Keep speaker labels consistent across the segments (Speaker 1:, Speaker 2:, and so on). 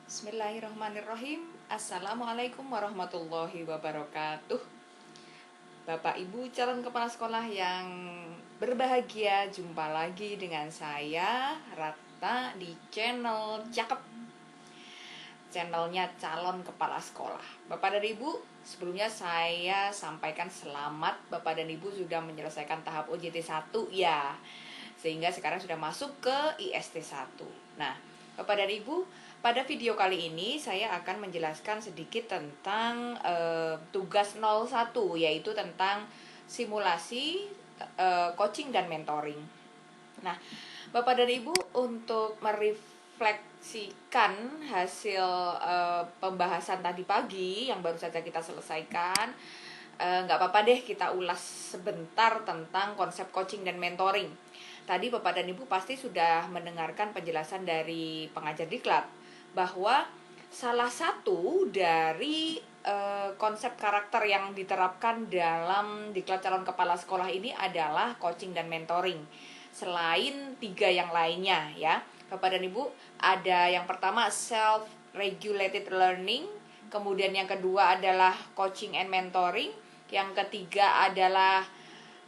Speaker 1: Bismillahirrahmanirrahim. Assalamualaikum warahmatullahi wabarakatuh. Bapak Ibu calon kepala sekolah yang berbahagia, jumpa lagi dengan saya Ratna di channel Cakep, channelnya calon kepala sekolah. Bapak dan Ibu, sebelumnya saya sampaikan selamat Bapak dan Ibu sudah menyelesaikan tahap OJT 1 ya, sehingga sekarang sudah masuk ke IST 1. Nah, Bapak dan Ibu, pada video kali ini saya akan menjelaskan sedikit tentang tugas 01, yaitu tentang simulasi coaching dan mentoring. Nah, Bapak dan Ibu, untuk merefleksikan hasil pembahasan tadi pagi yang baru saja kita selesaikan, nggak apa-apa deh kita ulas sebentar tentang konsep coaching dan mentoring. Tadi Bapak dan Ibu pasti sudah mendengarkan penjelasan dari pengajar diklat bahwa salah satu dari konsep karakter yang diterapkan dalam diklat calon kepala sekolah ini adalah coaching dan mentoring. Selain 3 yang lainnya ya, Bapak dan Ibu, ada yang pertama self-regulated learning, kemudian yang kedua adalah coaching and mentoring, yang ketiga adalah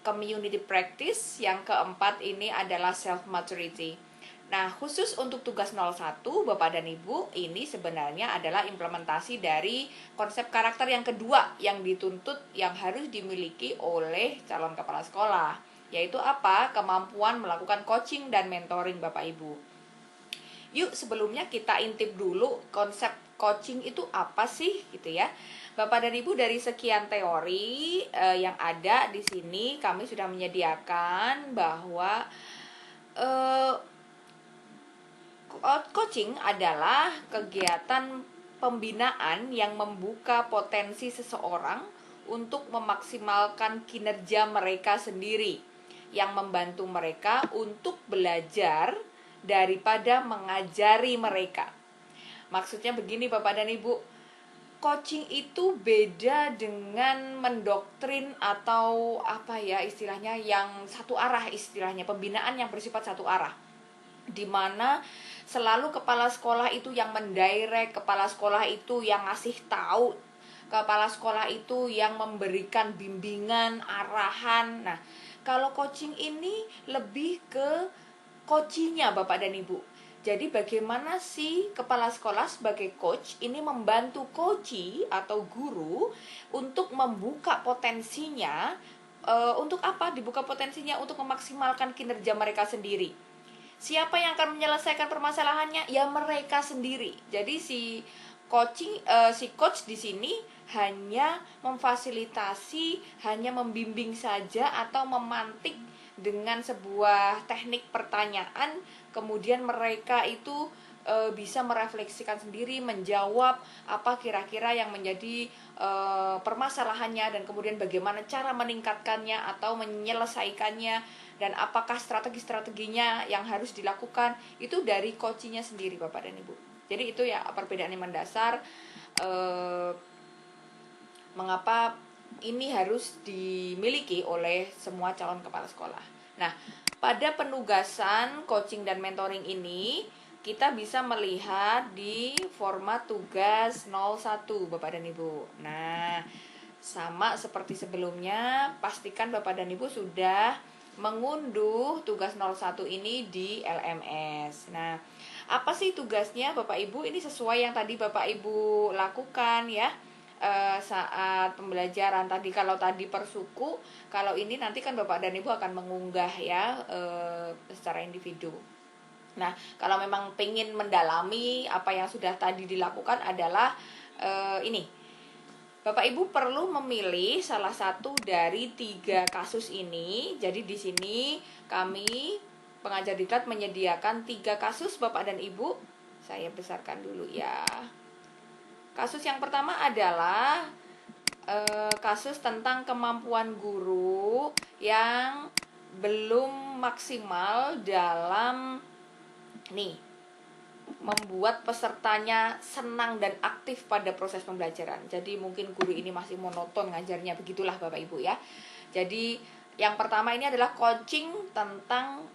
Speaker 1: community practice, yang keempat ini adalah self-maturity. Nah, khusus untuk tugas 01, Bapak dan Ibu, ini sebenarnya adalah implementasi dari konsep karakter yang kedua yang dituntut, yang harus dimiliki oleh calon kepala sekolah, yaitu apa? Kemampuan melakukan coaching dan mentoring, Bapak Ibu. Yuk, sebelumnya kita intip dulu konsep coaching itu apa sih, gitu ya. Bapak dan Ibu, dari sekian teori yang ada di sini, kami sudah menyediakan bahwa coaching adalah kegiatan pembinaan yang membuka potensi seseorang untuk memaksimalkan kinerja mereka sendiri, yang membantu mereka untuk belajar daripada mengajari mereka. Maksudnya begini Bapak dan Ibu, coaching itu beda dengan mendoktrin atau apa ya istilahnya, yang satu arah, istilahnya pembinaan yang bersifat satu arah, di mana selalu kepala sekolah itu yang mendirect, kepala sekolah itu yang ngasih tahu, kepala sekolah itu yang memberikan bimbingan, arahan. Nah, kalau coaching ini lebih ke coachingnya Bapak dan Ibu. Jadi bagaimana sih kepala sekolah sebagai coach ini membantu coachee atau guru untuk membuka potensinya. Untuk apa dibuka potensinya? Untuk memaksimalkan kinerja mereka sendiri. Siapa yang akan menyelesaikan permasalahannya? Ya mereka sendiri. Jadi si coach di sini hanya memfasilitasi, hanya membimbing saja atau memantik dengan sebuah teknik pertanyaan, kemudian mereka itu bisa merefleksikan sendiri, menjawab apa kira-kira yang menjadi permasalahannya, dan kemudian bagaimana cara meningkatkannya atau menyelesaikannya, dan apakah strategi-strateginya yang harus dilakukan, itu dari coachingnya sendiri Bapak dan Ibu. Jadi itu ya perbedaan yang mendasar mengapa ini harus dimiliki oleh semua calon kepala sekolah. Nah, pada penugasan coaching dan mentoring ini kita bisa melihat di format tugas 01 Bapak dan Ibu. Nah, sama seperti sebelumnya, pastikan Bapak dan Ibu sudah mengunduh tugas 01 ini di LMS. Nah, apa sih tugasnya Bapak Ibu? Ini sesuai yang tadi Bapak Ibu lakukan ya saat pembelajaran tadi. Kalau tadi per suku, kalau ini nanti kan Bapak dan Ibu akan mengunggah ya secara individu. Nah, kalau memang pengen mendalami apa yang sudah tadi dilakukan adalah ini, Bapak Ibu perlu memilih salah satu dari 3 kasus ini. Jadi di sini kami pengajar diklat menyediakan 3 kasus Bapak dan Ibu. Saya besarkan dulu ya. Kasus yang pertama adalah kasus tentang kemampuan guru yang belum maksimal dalam membuat pesertanya senang dan aktif pada proses pembelajaran. Jadi mungkin guru ini masih monoton ngajarnya, begitulah Bapak Ibu ya. Jadi yang pertama ini adalah coaching tentang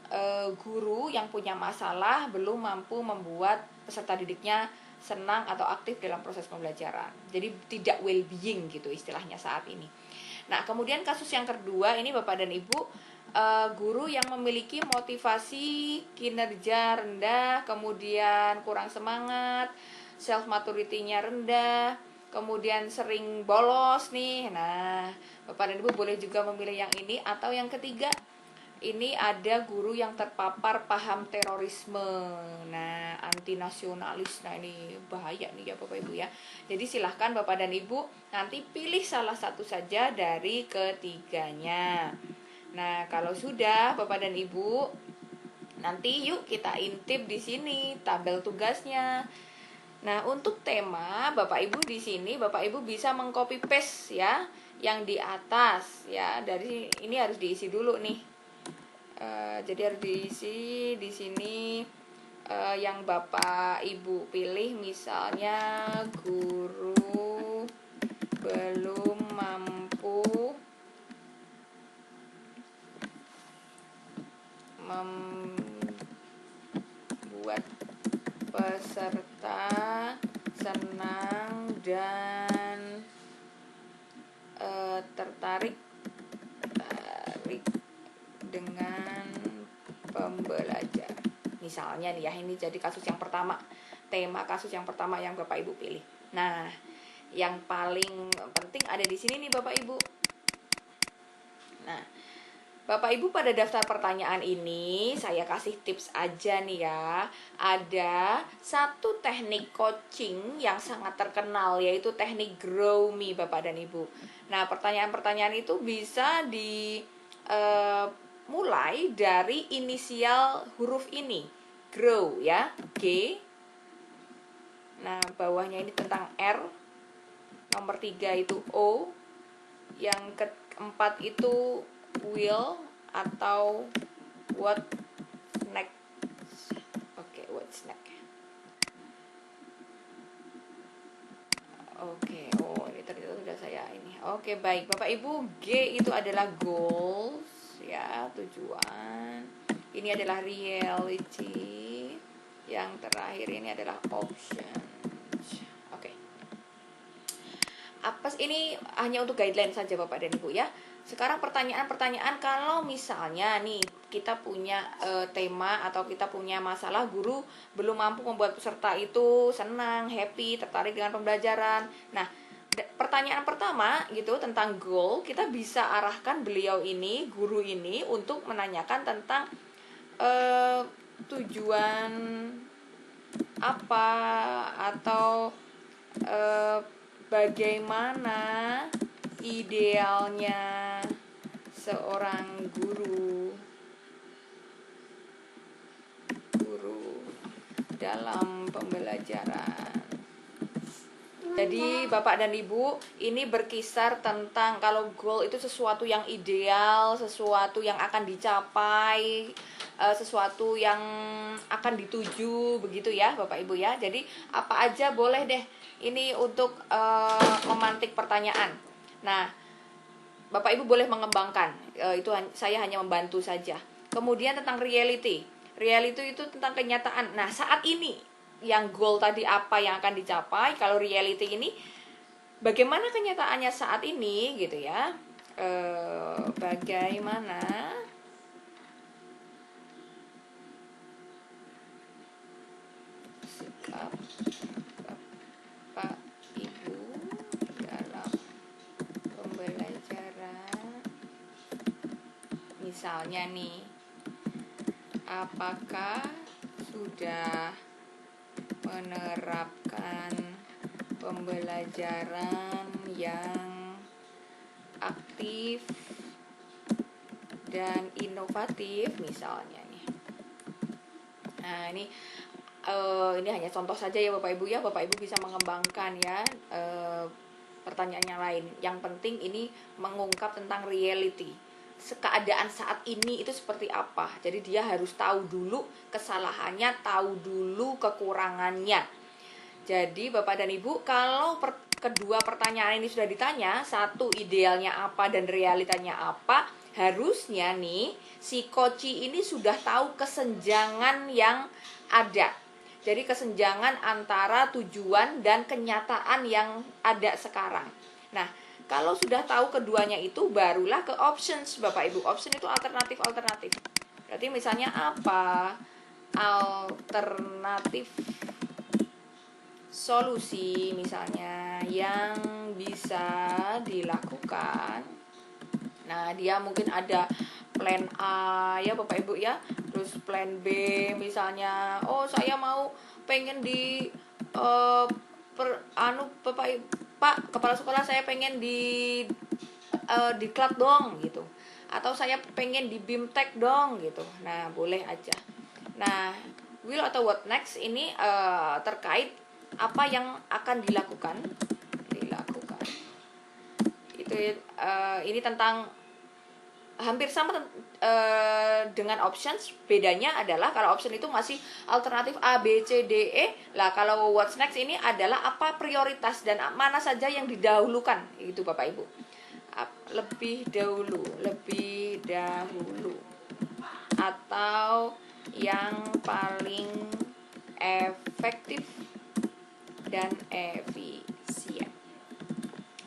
Speaker 1: guru yang punya masalah belum mampu membuat peserta didiknya senang atau aktif dalam proses pembelajaran. Jadi tidak well-being gitu istilahnya saat ini. Nah, kemudian kasus yang kedua ini Bapak dan Ibu, guru yang memiliki motivasi kinerja rendah, kemudian kurang semangat, self maturity-nya rendah, kemudian sering bolos nih. Nah, Bapak dan Ibu boleh juga memilih yang ini. Atau yang ketiga, ini ada guru yang terpapar paham terorisme, nah anti nasionalis. Nah ini bahaya nih ya Bapak Ibu ya. Jadi silahkan Bapak dan Ibu nanti pilih salah satu saja dari ketiganya. Nah kalau sudah Bapak dan Ibu, nanti yuk kita intip di sini tabel tugasnya. Nah untuk tema Bapak Ibu di sini Bapak Ibu bisa mengcopy paste ya yang di atas ya. Dari ini harus diisi dulu nih. Jadi harus diisi di sini yang Bapak Ibu pilih, misalnya guru belum mampu membuat peserta senang dan tertarik dengan pembelajar. Misalnya nih ya, ini jadi kasus yang pertama, tema kasus yang pertama yang Bapak Ibu pilih. Nah, yang paling penting ada di sini nih Bapak Ibu. Nah, Bapak Ibu pada daftar pertanyaan ini saya kasih tips aja nih ya. Ada satu teknik coaching yang sangat terkenal, yaitu teknik Grow Me Bapak dan Ibu. Nah, pertanyaan-pertanyaan itu bisa mulai dari inisial huruf ini, grow ya, G. Nah bawahnya ini tentang R. Nomor 3 itu O. Yang keempat itu will atau what next. Oke, what's next. Oke, oh ini ternyata sudah saya ini. Oke, baik Bapak Ibu, G itu adalah goals ya, tujuan. Ini adalah reality. Yang terakhir ini adalah options. Oke. Apa ini hanya untuk guideline saja Bapak dan Ibu ya. Sekarang pertanyaan-pertanyaan, kalau misalnya nih kita punya tema atau kita punya masalah guru belum mampu membuat peserta itu senang, happy, tertarik dengan pembelajaran. Nah, pertanyaan pertama gitu tentang goal, kita bisa arahkan beliau ini, guru ini, untuk menanyakan tentang tujuan apa atau bagaimana idealnya seorang guru dalam pembelajaran. Jadi Bapak dan Ibu, ini berkisar tentang kalau goal itu sesuatu yang ideal, sesuatu yang akan dicapai, sesuatu yang akan dituju, begitu ya Bapak Ibu ya. Jadi apa aja boleh deh ini untuk memantik pertanyaan. Nah, Bapak Ibu boleh mengembangkan, itu saya hanya membantu saja. Kemudian tentang reality. Reality itu tentang kenyataan. Nah, saat ini yang goal tadi apa yang akan dicapai, kalau reality ini bagaimana kenyataannya saat ini gitu ya. Bagaimana sikap Bapak Ibu dalam pembelajaran. Misalnya nih, apakah sudah menerapkan pembelajaran yang aktif dan inovatif misalnya nih. Nah ini hanya contoh saja ya Bapak Ibu ya. Bapak Ibu bisa mengembangkan ya pertanyaan yang lain. Yang penting ini mengungkap tentang reality, keadaan saat ini itu seperti apa. Jadi dia harus tahu dulu kesalahannya, tahu dulu kekurangannya. Jadi Bapak dan Ibu, kalau kedua pertanyaan ini sudah ditanya, satu idealnya apa dan realitanya apa, harusnya nih si koci ini sudah tahu kesenjangan yang ada. Jadi kesenjangan antara tujuan dan kenyataan yang ada sekarang. Nah, kalau sudah tahu keduanya itu, barulah ke options, Bapak Ibu. Option itu alternatif-alternatif. Berarti misalnya apa? Alternatif solusi misalnya yang bisa dilakukan. Nah, dia mungkin ada plan A ya Bapak Ibu ya. Terus plan B misalnya, oh saya mau pengen di Bapak Pak kepala sekolah, saya pengen di diklat dong gitu. Atau saya pengen di BIMTEK dong gitu. Nah, boleh aja. Nah, will atau what next ini terkait apa yang akan dilakukan. Itu ini tentang hampir sama dengan options. Bedanya adalah kalau option itu masih alternatif A, B, C, D, E. Lah kalau what's next ini adalah apa prioritas dan mana saja yang didahulukan. Itu Bapak Ibu. Lebih dahulu atau yang paling efektif dan efisien.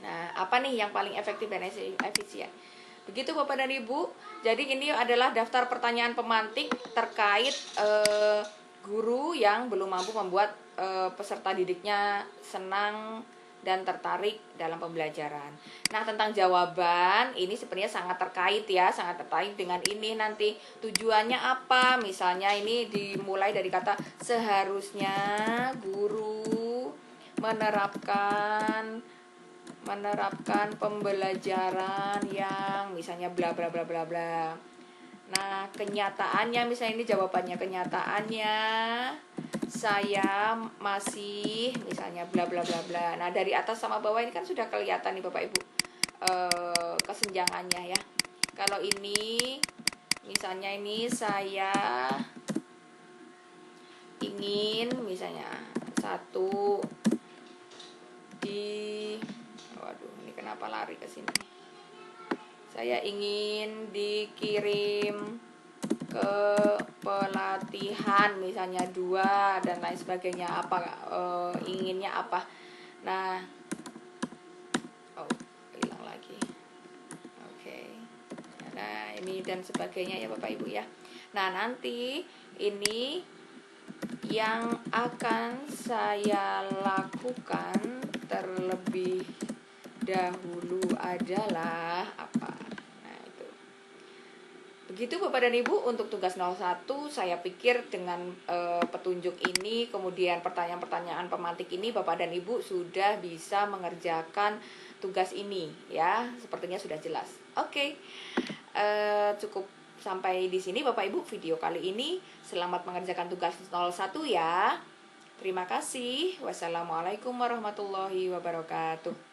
Speaker 1: Nah, apa nih yang paling efektif dan efisien? Begitu Bapak dan Ibu. Jadi ini adalah daftar pertanyaan pemantik terkait guru yang belum mampu membuat peserta didiknya senang dan tertarik dalam pembelajaran. Nah, tentang jawaban ini sebenarnya sangat terkait ya, sangat terkait dengan ini nanti tujuannya apa. Misalnya ini dimulai dari kata seharusnya guru menerapkan pembelajaran yang misalnya bla bla bla bla bla. Nah, kenyataannya misalnya ini jawabannya, kenyataannya saya masih misalnya bla bla bla bla. Nah, dari atas sama bawah ini kan sudah kelihatan nih Bapak Ibu kesenjangannya ya. Kalau ini misalnya ini saya ingin misalnya satu di waduh, ini kenapa lari ke sini? Saya ingin dikirim ke pelatihan misalnya 2 dan lain sebagainya, apa inginnya apa. Nah, hilang lagi. Oke. Nah, ini dan sebagainya ya Bapak Ibu ya. Nah, nanti ini yang akan saya lakukan terlebih dahulu adalah apa? Nah, itu. Begitu Bapak dan Ibu untuk tugas 01. Saya pikir dengan petunjuk ini, kemudian pertanyaan-pertanyaan pemantik ini, Bapak dan Ibu sudah bisa mengerjakan tugas ini ya. Sepertinya sudah jelas. Oke. Cukup sampai di sini Bapak Ibu video kali ini. Selamat mengerjakan tugas 01 ya. Terima kasih. Wassalamualaikum warahmatullahi wabarakatuh.